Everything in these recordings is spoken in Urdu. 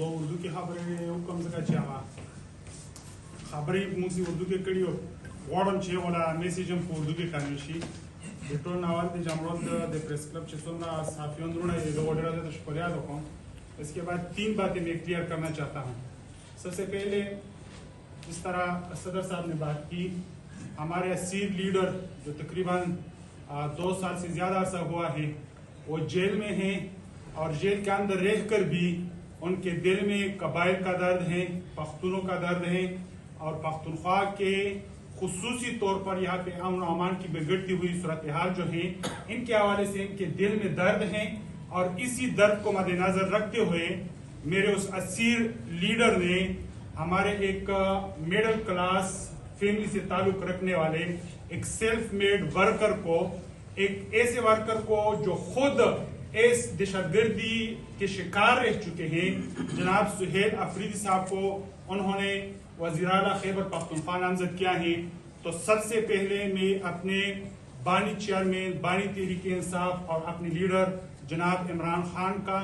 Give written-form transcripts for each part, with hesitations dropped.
زه اردو کې خبرې وکړم ځکه چې هغه خبرې موږ اردو کې کړي وو غواړم چې ولا میسیج هم په اردو کې کامل شي د ټول ناول د جمرود د پریس کلب چې څومره صحافیان درونه یې د وډر د شکریہ ادا کوم اس کے بعد 3 باتیں میں کلیئر کرنا چاہتا ہوں سب سے پہلے جس طرح صدر صاحب نے بات کی ہمارے اسیر لیڈر جو تقریباً 2 سال سے زیادہ عرصہ ہوا ہے وہ جیل میں ہیں اور جیل کے اندر رہ کر بھی ان کے دل میں قبائل کا درد ہے پختونوں کا درد ہے اور پختونخوا کے خصوصی طور پر یہاں پہ امن و امان کی بگڑتی ہوئی صورتحال جو ہے ان کے حوالے سے ان کے دل میں درد ہیں اور اسی درد کو مد نظر رکھتے ہوئے میرے اس اسیر لیڈر نے ہمارے ایک میڈل کلاس فیملی سے تعلق رکھنے والے ایک سیلف میڈ ورکر کو ایک ایسے ورکر کو جو خود اس دہشت گردی کے شکار رہ چکے ہیں جناب سہیل افریدی صاحب کو انہوں نے وزیر اعلیٰ خیبر پختونخوا نامزد کیا ہے تو سب سے پہلے میں اپنے بانی چیئرمین بانی تحریک انصاف اور اپنے لیڈر جناب عمران خان کا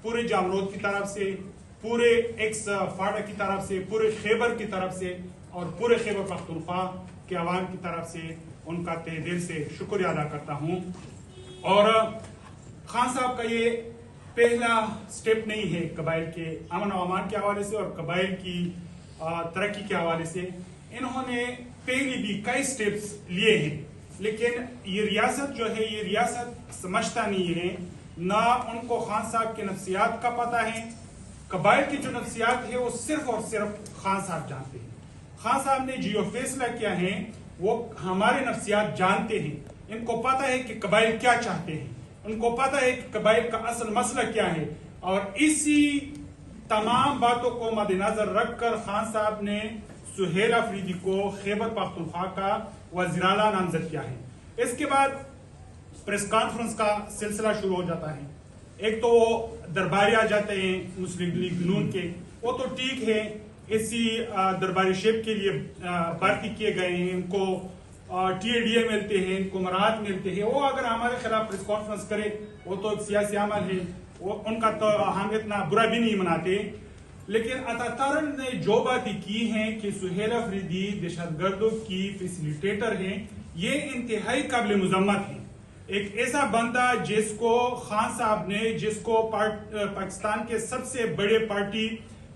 پورے جامرود کی طرف سے پورے ایکس فاڑا کی طرف سے پورے خیبر کی طرف سے اور پورے خیبر پختونخوا کے عوام کی طرف سے ان کا تہ دل سے شکریہ ادا کرتا ہوں اور خان صاحب کا یہ پہلا سٹیپ نہیں ہے قبائل کے امن و امان کے حوالے سے اور قبائل کی ترقی کے حوالے سے انہوں نے پہلی بھی کئی سٹیپس لیے ہیں لیکن یہ ریاست جو ہے یہ ریاست سمجھتا نہیں ہے نہ ان کو خان صاحب کے نفسیات کا پتہ ہے قبائل کی جو نفسیات ہے وہ صرف اور صرف خان صاحب جانتے ہیں خان صاحب نے جو فیصلہ کیا ہے وہ ہمارے نفسیات جانتے ہیں ان کو پتہ ہے کہ قبائل کیا چاہتے ہیں ان کو پتہ ہے کہ قبائل کا اصل مسئلہ کیا ہے اور اسی تمام باتوں کو مد نظر رکھ کر خان صاحب نے سہیل افریدی کو خیبر پختونخوا کا وزیر اعلیٰ نامزد کیا ہے اس کے بعد پریس کانفرنس کا سلسلہ شروع ہو جاتا ہے ایک تو وہ درباری آ جاتے ہیں مسلم لیگ نون کے وہ تو ٹھیک ہے اسی درباری شیپ کے لیے بھرتی کیے گئے ہیں ان کو ٹی اے ڈی اے ملتے ہیں ان کو مراحت ملتے ہیں وہ اگر ہمارے خلاف پریس کانفرنس کرے وہ تو ایک سیاسی عمل ہے وہ ان کا تو ہم اتنا برا بھی نہیں مناتے لیکن اتاتارن نے جو باتیں کی ہیں کہ سہیل افریدی دہشت گردوں کی فیسیلیٹیٹر ہیں یہ انتہائی قابل مذمت ہیں ایک ایسا بندہ جس کو خان صاحب نے جس کو پاکستان کے سب سے بڑے پارٹی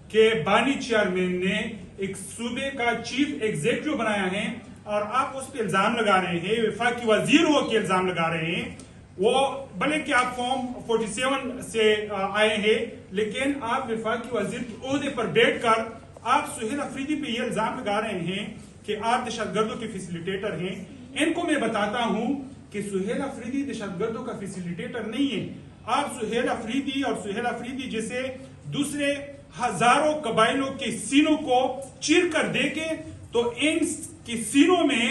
کے بانی چیئرمین نے ایک صوبے کا چیف ایگزیکٹو بنایا ہے اور آپ اس پہ الزام لگا رہے ہیں وفاقی وزیر ہو کے الزام لگا رہے ہیں وہ بھلے کہ آپ فارم 47 سے آئے ہیں لیکن آپ وفاقی وزیر کے عہدے پر بیٹھ کر آپ سہیل افریدی پہ یہ الزام لگا رہے ہیں کہ آپ دہشت گردوں کے فیسیلیٹیٹر ہیں ان کو میں بتاتا ہوں کہ سہیل افریدی دہشت گردوں کا فیسیلیٹیٹر نہیں ہے آپ سہیل افریدی اور سہیل افریدی جیسے دوسرے ہزاروں قبائلوں کے سینوں کو چیر کر دیکھیں تو ان کی سینوں میں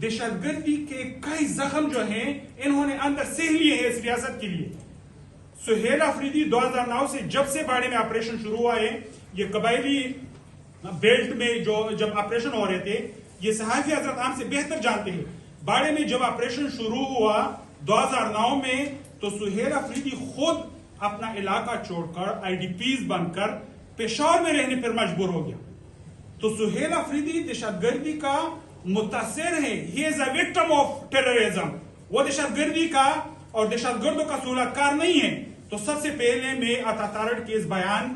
دہشت گردی کے کئی زخم جو ہیں انہوں نے اندر سہ لیے ہیں اس ریاست کے لیے سہیل افریدی 2009 سے جب سے باڑے میں آپریشن شروع ہوا ہے یہ قبائلی بیلٹ میں جو جب آپریشن ہو رہے تھے یہ صحافی حضرت عام سے بہتر جانتے ہیں باڑے میں جب آپریشن شروع ہوا 2009 میں تو سہیل افریدی خود اپنا علاقہ چھوڑ کر آئی ڈی پیز بن کر پشاور میں رہنے پر مجبور ہو گیا تو سہیل افریدی دہشت گردی کا متاثر ہے ہی از اے وکٹم آف ٹیررزم وہ دہشت گردی کا اور دہشت گردوں کا سہولت کار نہیں ہے تو سب سے پہلے میں اتاتارن کے اس بیان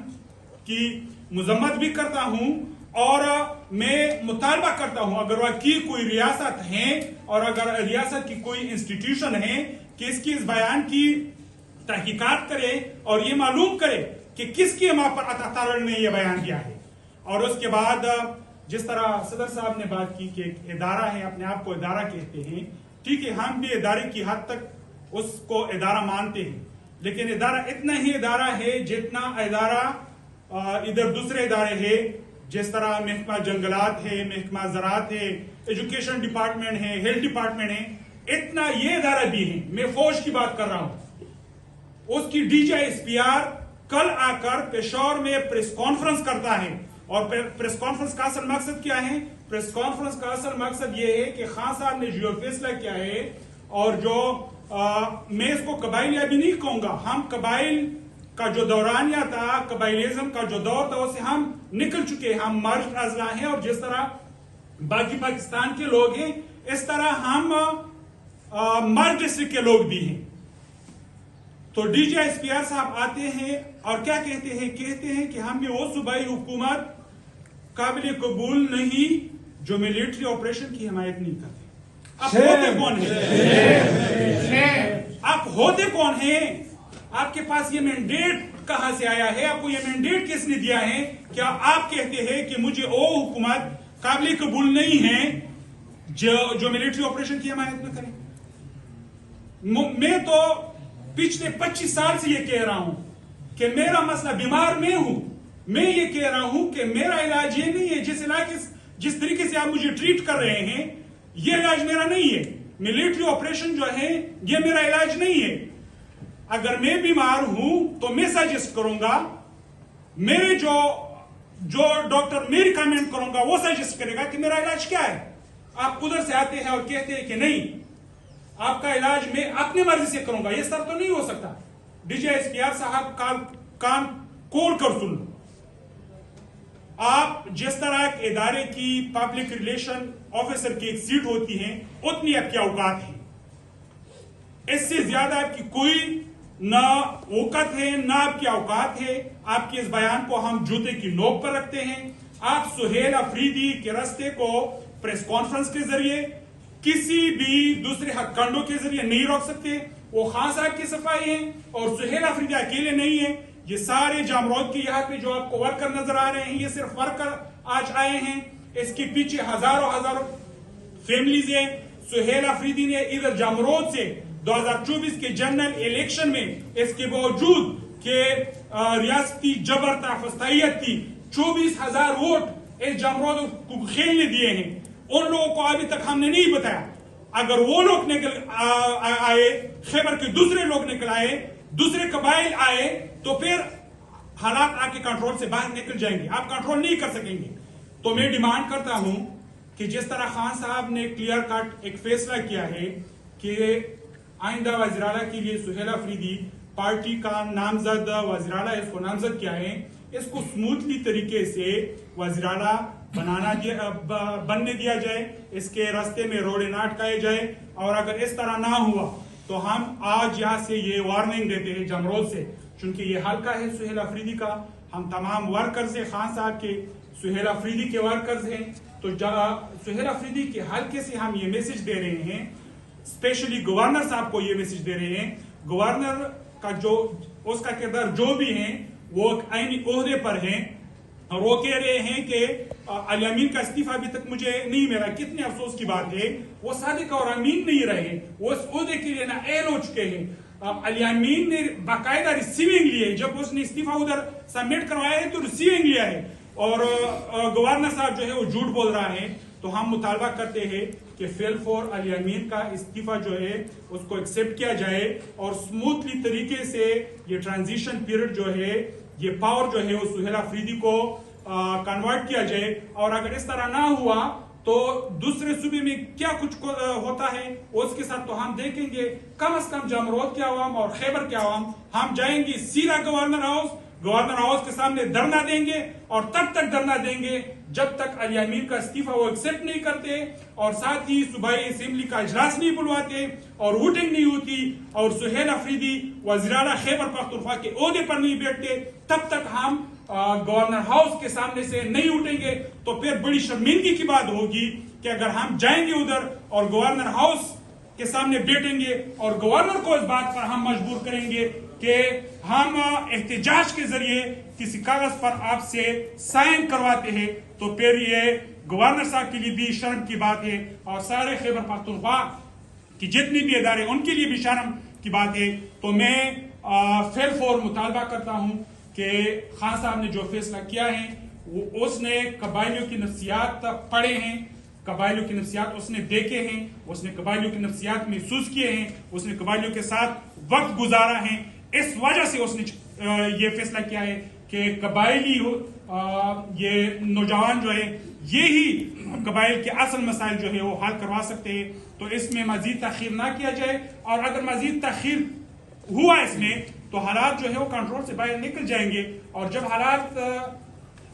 کی مذمت بھی کرتا ہوں اور میں مطالبہ کرتا ہوں اگر وہ کی کوئی ریاست ہے اور اگر ریاست کی کوئی انسٹیٹیوشن ہے کہ اس کی اس بیان کی تحقیقات کرے اور یہ معلوم کرے کہ کس کی ماں پر اتاتارن نے یہ بیان کیا ہے اور اس کے بعد جس طرح صدر صاحب نے بات کی کہ ایک ادارہ ہے اپنے آپ کو ادارہ کہتے ہیں ٹھیک ہے ہم بھی ادارے کی حد تک اس کو ادارہ مانتے ہیں لیکن ادارہ اتنا ہی ادارہ ہے جتنا ادارہ ادھر دوسرے ادارے ہیں جس طرح محکمہ جنگلات ہے محکمہ زراعت ہے ایجوکیشن ڈپارٹمنٹ ہے ہیلتھ ڈپارٹمنٹ ہے اتنا یہ ادارہ بھی ہے میں فوج کی بات کر رہا ہوں اس کی D G S P R کل آ کر پشاور میں پریس کانفرنس کرتا ہے اور پریس کانفرنس کا اصل مقصد کیا ہے پریس کانفرنس کا اصل مقصد یہ ہے کہ خان صاحب نے جو فیصلہ کیا ہے اور جو میں اس کو قبائلی ابھی نہیں کہوں گا ہم قبائل کا جو دورانیہ تھا، قبائلیزم کا جو دور تھا، اسے ہم نکل چکے ہیں. ہم مرجڈ اضلاع ہیں، اور جس طرح باقی پاکستان کے لوگ ہیں اس طرح ہم مرجڈ ڈسٹرکٹ کے لوگ بھی ہیں. تو D G S P R صاحب آتے ہیں اور کیا کہتے ہیں کہ ہم یہ وہ صوبائی حکومت قابل قبول نہیں جو ملٹری آپریشن کی حمایت نہیں کرتے. آپ ہوتے کون ہیں؟ آپ ہوتے کون ہیں؟ آپ کے پاس یہ مینڈیٹ کہاں سے آیا ہے؟ آپ کو یہ مینڈیٹ کس نے دیا ہے؟ کیا آپ کہتے ہیں کہ مجھے وہ حکومت قابل قبول نہیں ہے جو ملٹری آپریشن کی حمایت نہ کرے؟ میں تو پچھلے 25 سال سے یہ کہہ رہا ہوں کہ میرا مسئلہ بیمار میں ہوں. میں یہ کہہ رہا ہوں کہ میرا علاج یہ نہیں ہے جس طریقے سے آپ مجھے ٹریٹ کر رہے ہیں، یہ علاج میرا نہیں ہے. ملٹری آپریشن جو ہے یہ میرا علاج نہیں ہے. اگر میں بیمار ہوں تو میں سجیسٹ کروں گا، میرے جو ڈاکٹر میں ریکمینڈ کروں گا وہ سجیسٹ کرے گا کہ میرا علاج کیا ہے. آپ ادھر سے آتے ہیں اور کہتے ہیں کہ نہیں، آپ کا علاج میں اپنی مرضی سے کروں گا. یہ سب تو نہیں ہو سکتا. D G S P R صاحب کان کھول کر سن لو. آپ جس طرح ایک ادارے کی پبلک ریلیشن آفیسر کی ایک سیٹ ہوتی ہے، اتنی آپ کی اوقات ہے. اس سے زیادہ آپ کی کوئی نہ اوقات ہے نہ آپ کی اوقات ہے. آپ کے اس بیان کو ہم جوتے کی نوک پر رکھتے ہیں. آپ سہیل افریدی کے راستے کو پریس کانفرنس کے ذریعے کسی بھی دوسرے حق کنڈوں کے ذریعے نہیں روک سکتے. وہ خان صاحب کی صفائی ہیں اور سہیل افریدی اکیلے نہیں ہیں. یہ سارے جامرود کے یہاں پہ جو آپ کو ورکر نظر آ رہے ہیں، یہ صرف ورکر آج آئے ہیں. اس کے پیچھے ہزاروں فیملیز ہیں. سہیل افریدی نے ادھر جامرود سے 2024 کے جنرل الیکشن میں اس کے باوجود کہ ریاستی جبر تھا، فستائیت تھی، 24,000 ووٹ اس جامرود کو کھیلنے دیے ہیں. ان لوگوں کو ابھی تک ہم نے نہیں بتایا. اگر وہ لوگ نکل آئے، خیبر کے دوسرے لوگ نکل آئے، دوسرے قبائل آئے، تو پھر حالات آپ کے کنٹرول سے باہر نکل جائیں گے. آپ کنٹرول نہیں کر سکیں گے. تو میں ڈیمانڈ کرتا ہوں کہ جس طرح خان صاحب نے کلیئر کٹ ایک فیصلہ کیا ہے کہ آئندہ وزیراعلیٰ کے لیے سہیل افریدی پارٹی کا نامزد وزیراعلیٰ اس کو نامزد کیا ہے، اس کو سموتھلی طریقے سے وزیراعلیٰ بننے دیا جائے. اس کے راستے میں روڑے نہ اٹکائے جائے. اور اگر اس طرح نہ ہوا تو ہم آج یہاں سے یہ وارننگ دیتے ہیں جمرود سے، چونکہ یہ حلقہ ہے سہیل افریدی کا. ہم تمام ورکرز ہیں، خان صاحب کے، سہیل افریدی کے ورکرز ہیں. تو سہیل افریدی کے حلقے سے ہم یہ میسج دے رہے ہیں، اسپیشلی گورنر صاحب کو یہ میسج دے رہے ہیں. گورنر کا اس کا کردار جو بھی ہیں وہ عینی عہدے پر ہیں، اور وہ کہہ رہے ہیں کہ علی امین کا استعفیٰ ابھی تک مجھے نہیں ملا. کتنے افسوس کی بات ہے، وہ صادق اور امین نہیں رہے، وہ اس عہدے کے لیے نااہل ہو چکے ہیں. علی امین نے باقاعدہ ریسیونگ لیے، جب اس نے استعفیٰ ادھر سبمٹ کروایا ہے تو ریسیونگ لیا ہے، اور گورنر صاحب جو ہے وہ جھوٹ بول رہا ہے. تو ہم مطالبہ کرتے ہیں کہ فیل فور علی امین کا استعفیٰ جو ہے اس کو ایکسپٹ کیا جائے، اور سموتھلی طریقے سے یہ ٹرانزیشن پیریڈ جو ہے، یہ پاور جو ہے وہ سہیل افریدی کو کنورٹ کیا جائے. اور اگر اس طرح نہ ہوا تو دوسرے صوبے میں کیا کچھ ہوتا ہے اس کے ساتھ تو ہم دیکھیں گے. کم از کم جامرود کے عوام اور خیبر کے عوام، ہم جائیں گے سیدھا گورنر ہاؤس کے سامنے دھرنا دیں گے، اور تب تک دھرنا دیں گے جب تک علی امین کا استعفیٰ وہ ایکسپٹ نہیں کرتے، اور ساتھ ہی صوبائی اسمبلی کا اجلاس نہیں بلواتے، اور ووٹنگ نہیں ہوتی، اور سہیل افریدی وزیراعلیٰ خیبر پختونخوا کے عہدے پر نہیں بیٹھتے. تب تک ہم گورنر ہاؤس کے سامنے سے نہیں اٹھیں گے. تو پھر بڑی شرمندگی کی بات ہوگی کہ اگر ہم جائیں گے ادھر اور گورنر ہاؤس کے سامنے بیٹھیں گے اور گورنر کو اس بات پر ہم مجبور کریں گے کہ ہم احتجاج کے ذریعے کسی کاغذ پر آپ سے سائن کرواتے ہیں، تو پھر یہ گورنر صاحب کے لیے بھی شرم کی بات ہے، اور سارے خیبر پختونخوا کی جتنی بھی ادارے ان کے لیے بھی شرم کی بات ہے. تو میں فیل فور مطالبہ کرتا ہوں کہ خان صاحب نے جو فیصلہ کیا ہے، اس نے قبائلیوں کی نفسیات پڑھے ہیں، قبائلیوں کی نفسیات اس نے دیکھے ہیں، اس نے قبائلیوں کی نفسیات محسوس کیے ہیں، اس نے قبائلیوں کے ساتھ وقت گزارا ہے. اس وجہ سے اس نے یہ فیصلہ کیا ہے کہ قبائلی یہ نوجوان جو ہے یہی قبائل کے اصل مسائل جو ہے وہ حل کروا سکتے ہیں. تو اس میں مزید تاخیر نہ کیا جائے، اور اگر مزید تاخیر ہوا اس میں تو حالات جو ہے وہ کنٹرول سے باہر نکل جائیں گے، اور جب حالات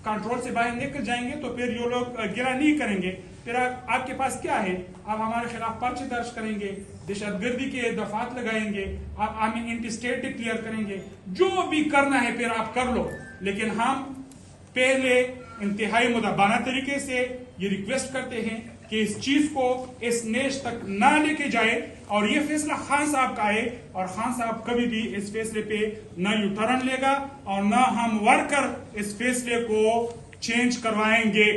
کنٹرول سے باہر نکل جائیں گے تو پھر یہ لوگ گرا نہیں کریں گے. پھر آپ کے پاس کیا ہے؟ آپ ہمارے خلاف پرچے درج کریں گے، دہشت گردی کے دفعات لگائیں گے، آپ آمین اینٹی اسٹیٹ ڈکلیئر کریں گے، جو بھی کرنا ہے پھر آپ کر لو. لیکن ہم پہلے انتہائی مدبانہ طریقے سے یہ ریکویسٹ کرتے ہیں کہ اس چیز کو اس نیش تک نہ لے کے جائے، اور یہ فیصلہ خان صاحب کا ہے، اور خان صاحب کبھی بھی اس فیصلے پہ نہ یو ٹرن لے گا اور نہ ہم ورکر اس فیصلے کو چینج کروائیں گے،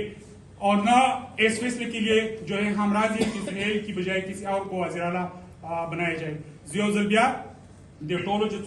اور نہ اس فیصلے کے لیے جو ہے ہم راضی ہیں کہ سہیل کی بجائے کسی اور کو وزیر اعلیٰ بنایا جائے. ضیاء البیار دے ٹولو جو